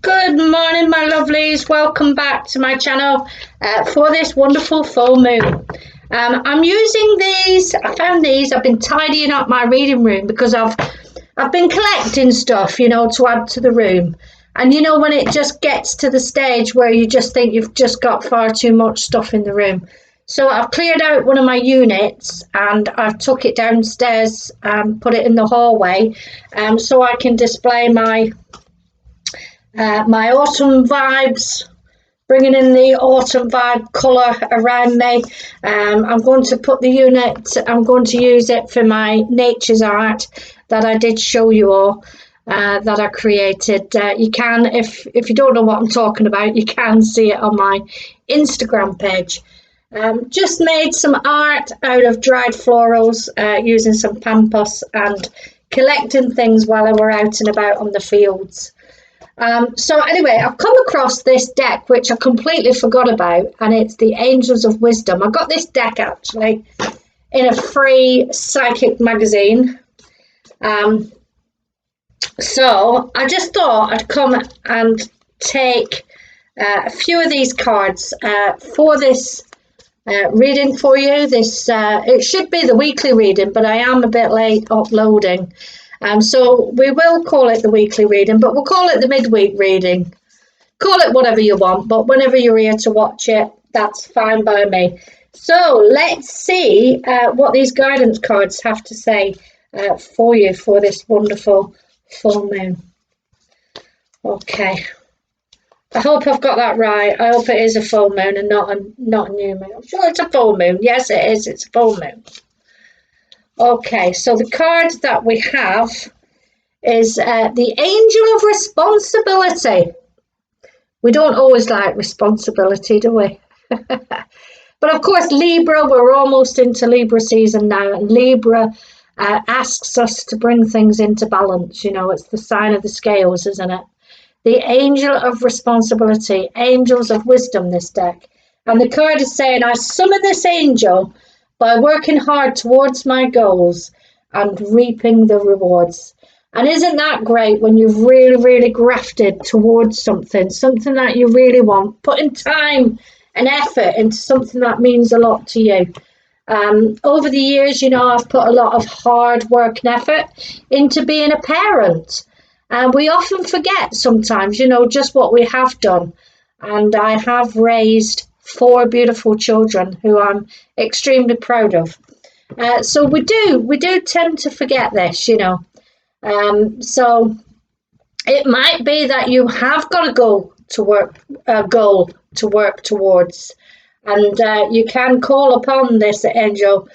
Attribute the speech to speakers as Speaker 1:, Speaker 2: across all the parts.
Speaker 1: Good morning, my lovelies. Welcome back to my channel for this wonderful full moon. I'm using these. I found these. I've been tidying up my reading room because I've been collecting stuff, to add to the room. And when it just gets to the stage where you just think you've just got far too much stuff in the room. So I've cleared out one of my units and I've took it downstairs and put it in the hallway, so I can display my autumn vibes, bringing in the autumn vibe colour around me. I'm going to put the unit, I'm going to use it for my nature's art that I did show you all, that I created. You can, if you don't know what I'm talking about, you can see it on my Instagram page. Just made some art out of dried florals, using some pampas and collecting things while I were out and about on the fields. So anyway, I've come across this deck which I completely forgot about, and it's the Angels of Wisdom. I got this deck actually in a free psychic magazine. So I just thought I'd come and take a few of these cards for this reading for you. This it should be the weekly reading, but I am a bit late uploading. So we will call it the weekly reading, but we'll call it the midweek reading. Call it whatever you want, but whenever you're here to watch it, that's fine by me. So let's see what these guidance cards have to say for you for this wonderful full moon. Okay. I hope I've got that right. I hope it is a full moon and not a new moon. I'm sure it's a full moon. Yes, it is. It's a full moon. Okay, so the card that we have is the Angel of Responsibility. We don't always like responsibility, do we? But of course, Libra, we're almost into Libra season now, and Libra asks us to bring things into balance. It's the sign of the scales, isn't it? The Angel of Responsibility, Angels of Wisdom, this deck. And the card is saying, I summon this angel by working hard towards my goals and reaping the rewards. And isn't that great when you've really, really grafted towards something that you really want, putting time and effort into something that means a lot to you. Over the years, I've put a lot of hard work and effort into being a parent. And we often forget sometimes, just what we have done. And I have raised 4 beautiful children who I'm extremely proud of. So we do tend to forget this, so it might be that you have got a goal to work towards, and you can call upon this angel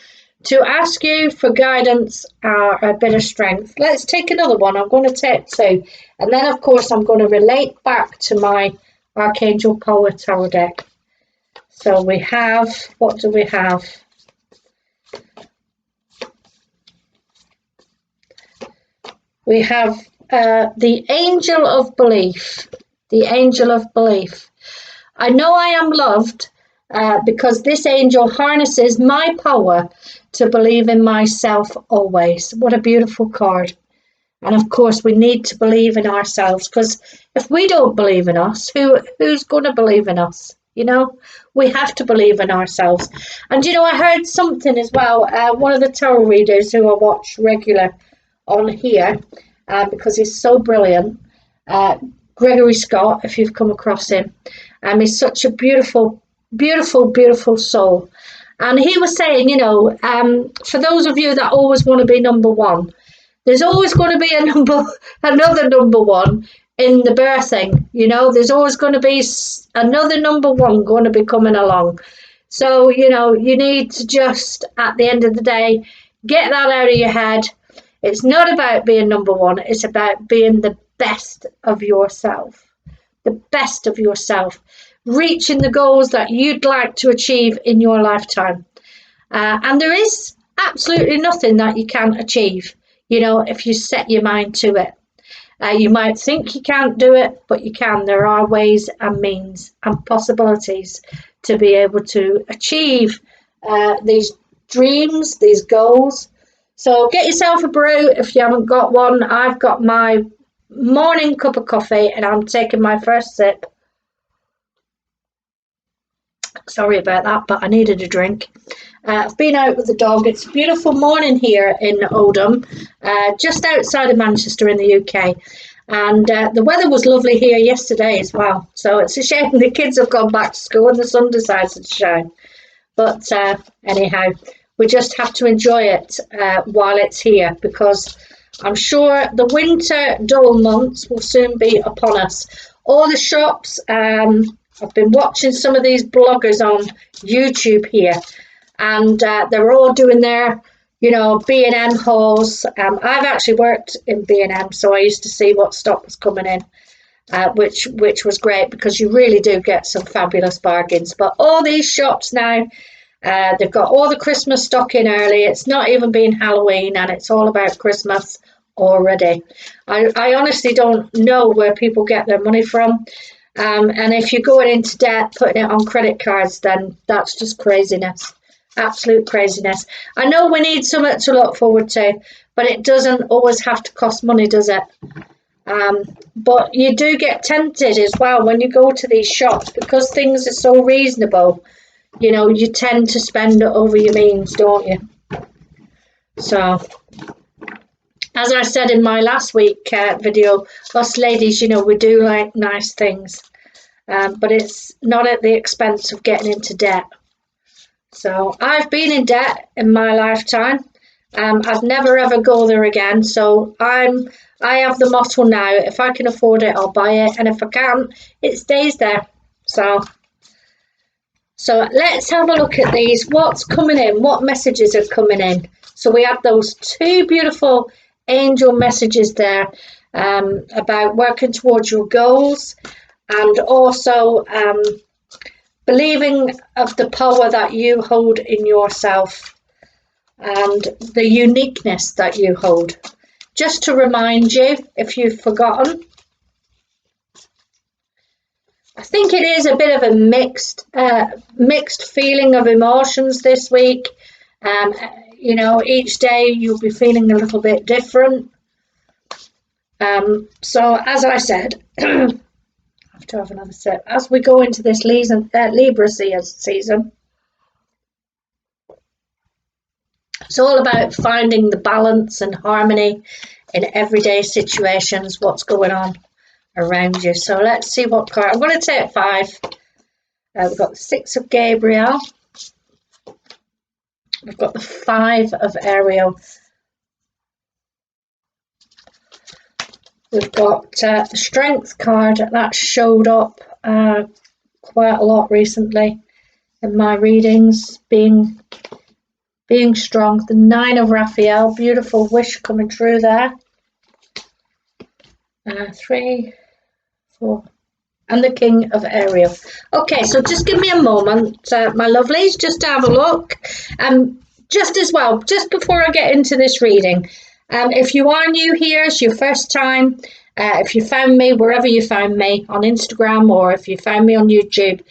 Speaker 1: to ask you for guidance or a bit of strength. Let's take another one. I'm going to take 2, and then of course I'm going to relate back to my Archangel Power Tarot deck. So we have, what do we have? We have the Angel of Belief. The Angel of Belief. I know I am loved because this angel harnesses my power to believe in myself always. What a beautiful card. And of course, we need to believe in ourselves, because if we don't believe in us, who's going to believe in us? We have to believe in ourselves. And I heard something as well. One of the tarot readers who I watch regular on here, because he's so brilliant, Gregory Scott, if you've come across him, he's such a beautiful, beautiful, beautiful soul. And he was saying, for those of you that always want to be number one, there's always going to be another number one in the birthing. There's always going to be another number one going to be coming along. So, you need to just, at the end of the day, get that out of your head. It's not about being number one. It's about being the best of yourself. The best of yourself. Reaching the goals that you'd like to achieve in your lifetime. And there is absolutely nothing that you can't achieve, if you set your mind to it. You might think you can't do it, but you can. There are ways and means and possibilities to be able to achieve these dreams, these goals. So get yourself a brew if you haven't got one. I've got my morning cup of coffee and I'm taking my first sip. Sorry about that, but I needed a drink. I've been out with the dog. It's a beautiful morning here in Oldham, just outside of Manchester in the UK. And the weather was lovely here yesterday as well. So it's a shame the kids have gone back to school and the sun decides to shine. But anyhow, we just have to enjoy it while it's here, because I'm sure the winter dull months will soon be upon us. All the shops, I've been watching some of these bloggers on YouTube here, and they're all doing their, B&M hauls. I've actually worked in B&M, so I used to see what stock was coming in, which was great, because you really do get some fabulous bargains. But all these shops now, they've got all the Christmas stock in early. It's not even been Halloween, and it's all about Christmas already. I honestly don't know where people get their money from. And if you're going into debt, putting it on credit cards, then that's just craziness. Absolute craziness. I know we need something to look forward to, but it doesn't always have to cost money, does it? But you do get tempted as well when you go to these shops, because things are so reasonable. You tend to spend it over your means, don't you? So, as I said in my last week video, us ladies, we do like nice things, but it's not at the expense of getting into debt. So I've been in debt in my lifetime. I've never ever go there again. So I have the motto now: if I can afford it, I'll buy it, and if I can't, it stays there. So let's have a look at these. What's coming in? What messages are coming in? So we have those two beautiful angel messages there about working towards your goals, and also believing of the power that you hold in yourself and the uniqueness that you hold. Just to remind you, if you've forgotten, I think it is a bit of a mixed feeling of emotions this week. Each day you'll be feeling a little bit different. So as I said, I have to have another sip. As we go into this Libra season, it's all about finding the balance and harmony in everyday situations, what's going on around you. So let's see what card. I'm going to take 5. We've got the 6 of Gabriel. We've got the 5 of Ariel. We've got the Strength card that showed up quite a lot recently in my readings, being strong. The 9 of Raphael, beautiful wish coming through there. 3, 4, and the King of Ariel. Okay, so just give me a moment, my lovelies, just to have a look. Just as well, just before I get into this reading, if you are new here, it's your first time, if you found me wherever you found me, on Instagram, or if you found me on YouTube,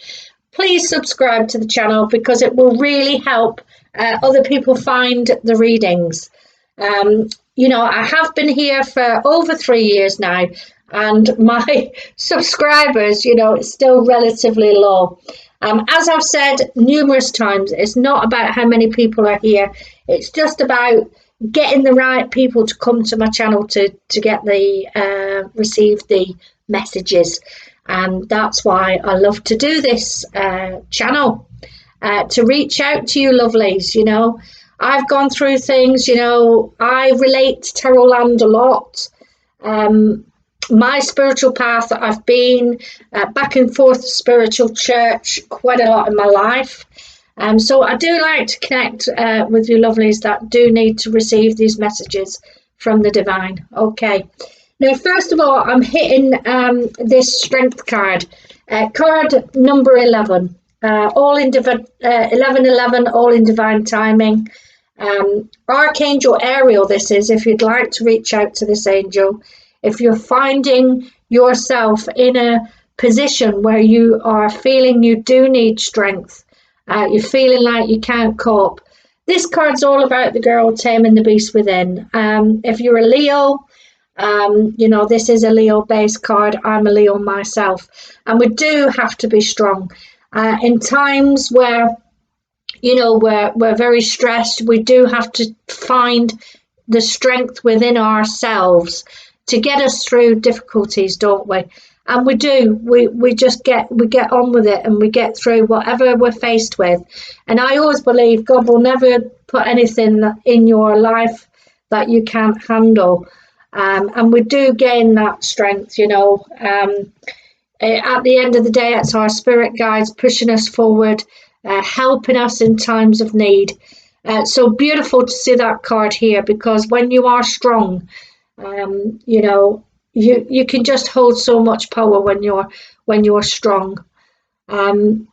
Speaker 1: please subscribe to the channel, because it will really help other people find the readings. I have been here for over 3 years now, and my subscribers, it's still relatively low. As I've said numerous times, it's not about how many people are here. It's just about getting the right people to come to my channel to get receive the messages. And that's why I love to do this channel, to reach out to you lovelies. I've gone through things, I relate to Tarot Land a lot. My spiritual path that I've been back and forth to spiritual church quite a lot in my life. So I do like to connect with you lovelies that do need to receive these messages from the divine. Okay. Now, first of all, I'm hitting this Strength card. Card number 11. 1111, all in divine timing. Archangel Ariel, this is, if you'd like to reach out to this angel. If you're finding yourself in a position where you are feeling you do need strength, you're feeling like you can't cope, this card's all about the girl taming the beast within. If you're a Leo, You know, this is a Leo based card. I'm a Leo myself, and we do have to be strong in times where, you know, we're very stressed. We do have to find the strength within ourselves to get us through difficulties, don't we? And we do. We just get on with it, and we get through whatever we're faced with. And I always believe God will never put anything in your life that you can't handle. And we do gain that strength, you know. At the end of the day, it's our spirit guides pushing us forward, helping us in times of need. So beautiful to see that card here, because when you are strong, you know, you can just hold so much power when you're strong. You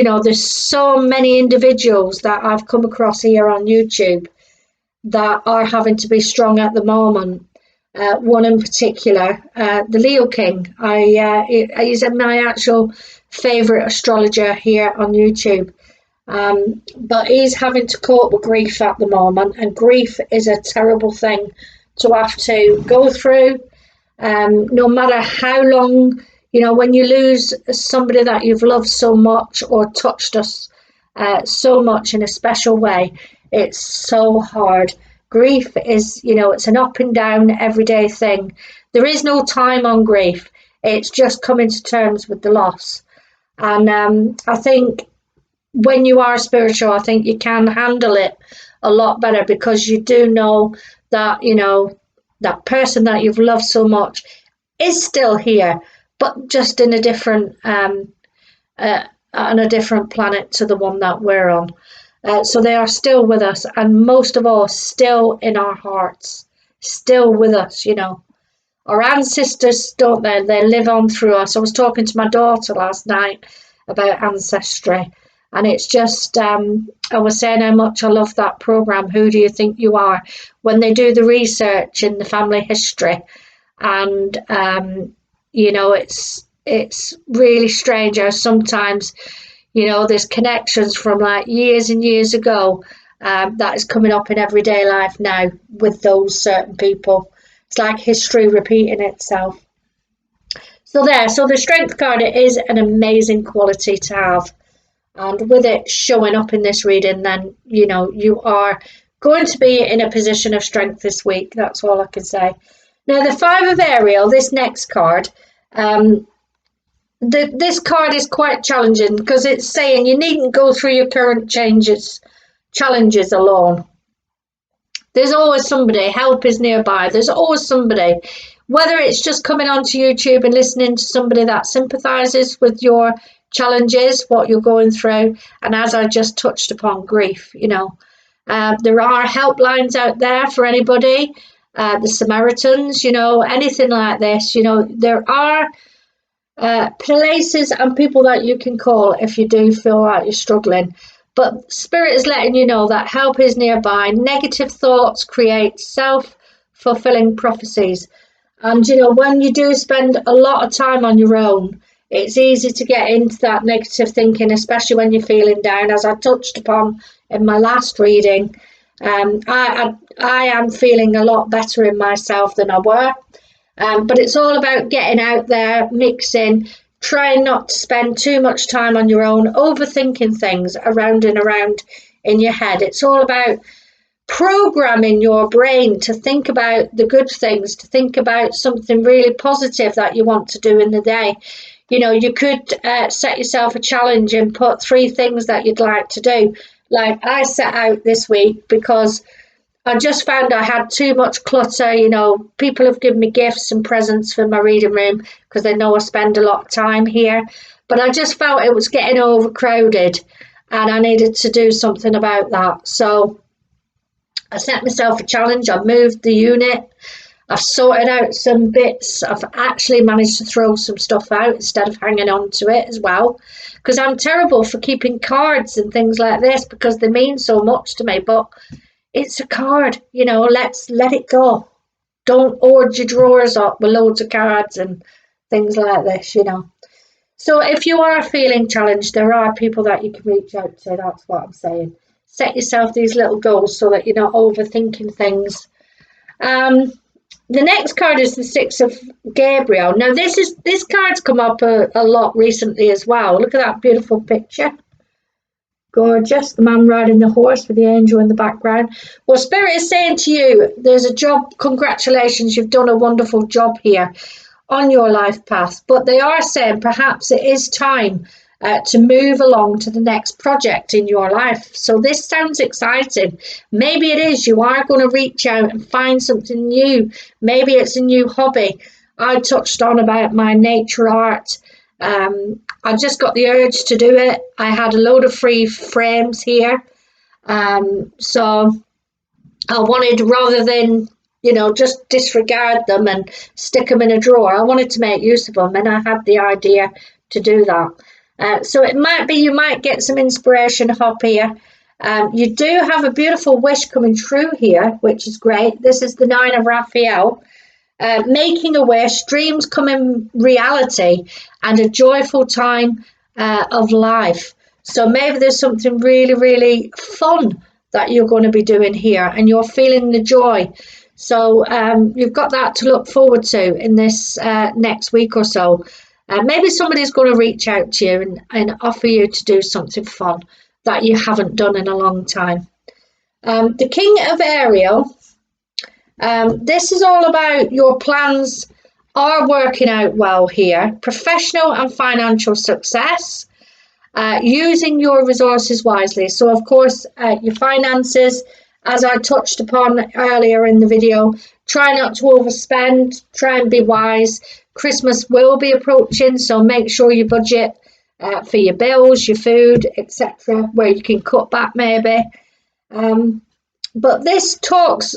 Speaker 1: know, there's so many individuals that I've come across here on YouTube that are having to be strong at the moment. One in particular, the Leo King. He's my actual favourite astrologer here on YouTube. But he's having to cope with grief at the moment, and grief is a terrible thing to have to go through. No matter how long, you know, when you lose somebody that you've loved so much or touched us so much in a special way, it's so hard. Grief is, you know, it's an up and down everyday thing. There is no time on grief. It's just coming to terms with the loss. And I think when you are spiritual, I think you can handle it a lot better, because you do know that, you know, that person that you've loved so much is still here, but just in a different on a different planet to the one that we're on. So they are still with us, and most of all, still in our hearts, still with us, you know. Our ancestors, don't they? They live on through us. I was talking to my daughter last night about ancestry, and it's just, I was saying how much I love that program, Who Do You Think You Are? When they do the research in the family history. And, you know, it's really strange how sometimes, you know, there's connections from like years and years ago that is coming up in everyday life now with those certain people. It's like history repeating itself. So the strength card, it is an amazing quality to have. And with it showing up in this reading, then, you know, you are going to be in a position of strength this week. That's all I can say. Now, the Five of Ariel, this next card, this card is quite challenging, because it's saying you needn't go through your current challenges alone. There's always somebody. Help is nearby. There's always somebody. Whether it's just coming onto YouTube and listening to somebody that sympathises with your challenges, what you're going through, and as I just touched upon, grief, you know. There are helplines out there for anybody, the Samaritans, you know, anything like this, you know. There are places and people that you can call if you do feel like you're struggling. But Spirit is letting you know that help is nearby. Negative thoughts create self-fulfilling prophecies. And, you know, when you do spend a lot of time on your own, it's easy to get into that negative thinking, especially when you're feeling down, as I touched upon in my last reading. I am feeling a lot better in myself than I were. But it's all about getting out there, mixing, trying not to spend too much time on your own, overthinking things around and around in your head. It's all about programming your brain to think about the good things, to think about something really positive that you want to do in the day. You know, you could set yourself a challenge and put 3 things that you'd like to do. Like I set out this week because I just found I had too much clutter. You know, people have given me gifts and presents for my reading room because they know I spend a lot of time here. But I just felt it was getting overcrowded and I needed to do something about that. So I set myself a challenge. I moved the unit. I've sorted out some bits. I've actually managed to throw some stuff out instead of hanging on to it as well. Because I'm terrible for keeping cards and things like this because they mean so much to me. But it's a card, you know, let's let it go. Don't hoard your drawers up with loads of cards and things like this, you know. So if you are feeling challenged, there are people that you can reach out to. That's what I'm saying. Set yourself these little goals so that you're not overthinking things. The next card is the Six of Gabriel. Now this card's come up a lot recently as well. Look at that beautiful picture. Gorgeous. The man riding the horse with the angel in the background. Well, Spirit is saying to you, there's a job. Congratulations, you've done a wonderful job here on your life path. But they are saying perhaps it is time to move along to the next project in your life. So this sounds exciting. Maybe it is. You are going to reach out and find something new. Maybe it's a new hobby. I touched on about my nature art. I just got the urge to do it. I had a load of free frames here. So I wanted, rather than, just disregard them and stick them in a drawer, I wanted to make use of them, and I had the idea to do that. So it might be you might get some inspiration hop here. You do have a beautiful wish coming true here, which is great. This is the 9 of Raphael. Making a wish, dreams come in reality, and a joyful time of life. So maybe there's something really, really fun that you're going to be doing here, and you're feeling the joy. So you've got that to look forward to in this next week or so. Maybe somebody's going to reach out to you and offer you to do something fun that you haven't done in a long time. The King of Ariel. This is all about your plans are working out well here. Professional and financial success. Using your resources wisely. So, of course, your finances, as I touched upon earlier in the video, try not to overspend. Try and be wise. Christmas will be approaching, so make sure you budget for your bills, your food, etc., where you can cut back maybe. But this talks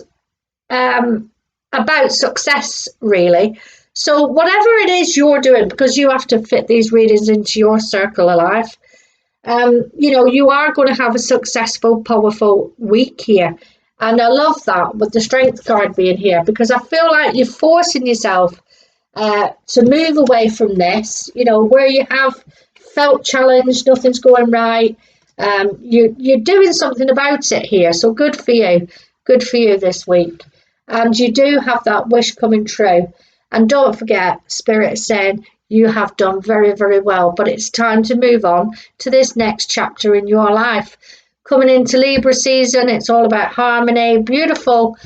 Speaker 1: about success, really. So whatever it is you're doing, because you have to fit these readings into your circle of life, you are going to have a successful, powerful week here. And I love that with the Strength card being here, because I feel like you're forcing yourself to move away from this, where you have felt challenged, nothing's going right. You're doing something about it here. So good for you. Good for you this week. And you do have that wish coming true. And don't forget, Spirit is saying you have done very, very well. But it's time to move on to this next chapter in your life. Coming into Libra season, it's all about harmony, beautiful,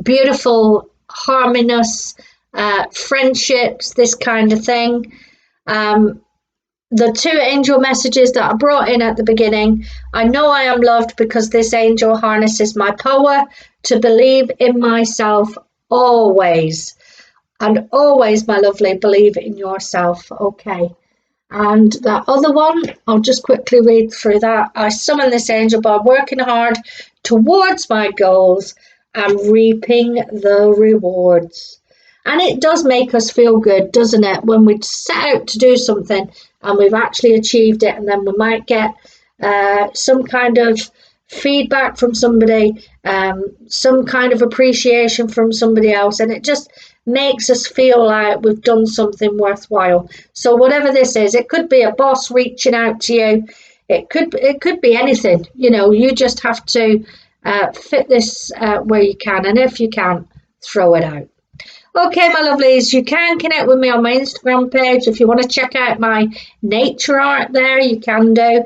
Speaker 1: beautiful, harmonious friendships, this kind of thing. The 2 angel messages that I brought in at the beginning. I know I am loved because this angel harnesses my power to believe in myself always. And always, my lovely, believe in yourself. Okay. And that other one, I'll just quickly read through that. I summon this angel by working hard towards my goals and reaping the rewards. And it does make us feel good, doesn't it, when we set out to do something and we've actually achieved it, and then we might get some kind of feedback from somebody, some kind of appreciation from somebody else, and it just makes us feel like we've done something worthwhile. So whatever this is, it could be a boss reaching out to you, it could be anything. You just have to fit this where you can, and if you can't, throw it out. Okay, my lovelies, you can connect with me on my Instagram page. If you want to check out my nature art there, you can do.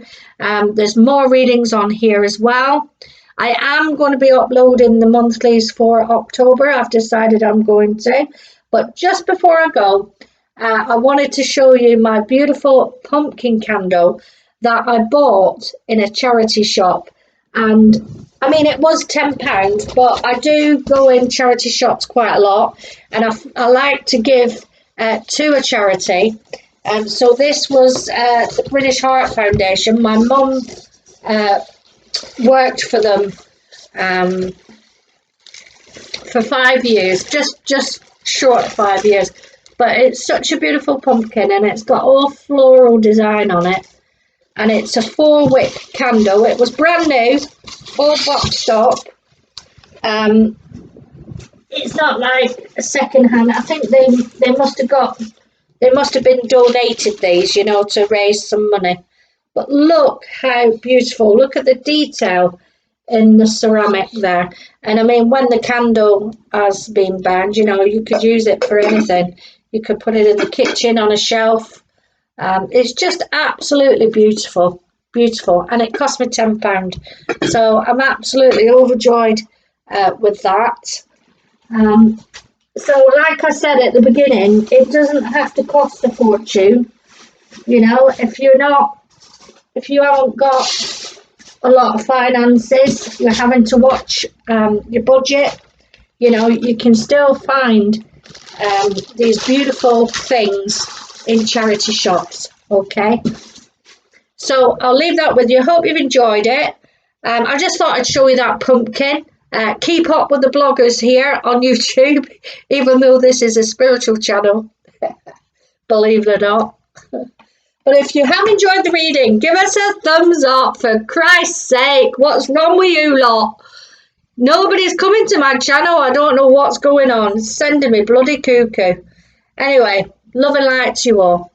Speaker 1: There's more readings on here as well. I am going to be uploading the monthlies for October. I've decided I'm going to. But just before I go, I wanted to show you my beautiful pumpkin candle that I bought in a charity shop. And I mean, it was £10, but I do go in charity shops quite a lot, and I like to give to a charity. So this was the British Heart Foundation. My mum worked for them for 5 years, just short of 5 years. But it's such a beautiful pumpkin, and it's got all floral design on it. And it's a 4-wick candle. It was brand new, all boxed up. It's not like a second hand. I think they must have been donated these, to raise some money. But look how beautiful. Look at the detail in the ceramic there. And I mean, when the candle has been burned, you know, you could use it for anything. You could put it in the kitchen on a shelf. It's just absolutely beautiful, beautiful, and it cost me £10. So I'm absolutely overjoyed with that. So like I said at the beginning, it doesn't have to cost a fortune. You know, if you haven't got a lot of finances, you're having to watch your budget, you know, you can still find these beautiful things in charity shops. Okay, so I'll leave that with you. Hope you've enjoyed it. I just thought I'd show you that pumpkin. Keep up with the bloggers here on YouTube, even though this is a spiritual channel, believe it or not. But if you have enjoyed the reading, give us a thumbs up, for Christ's sake. What's wrong with you lot? Nobody's coming to my channel. I don't know what's going on. It's sending me bloody cuckoo. Anyway, love and light to you all.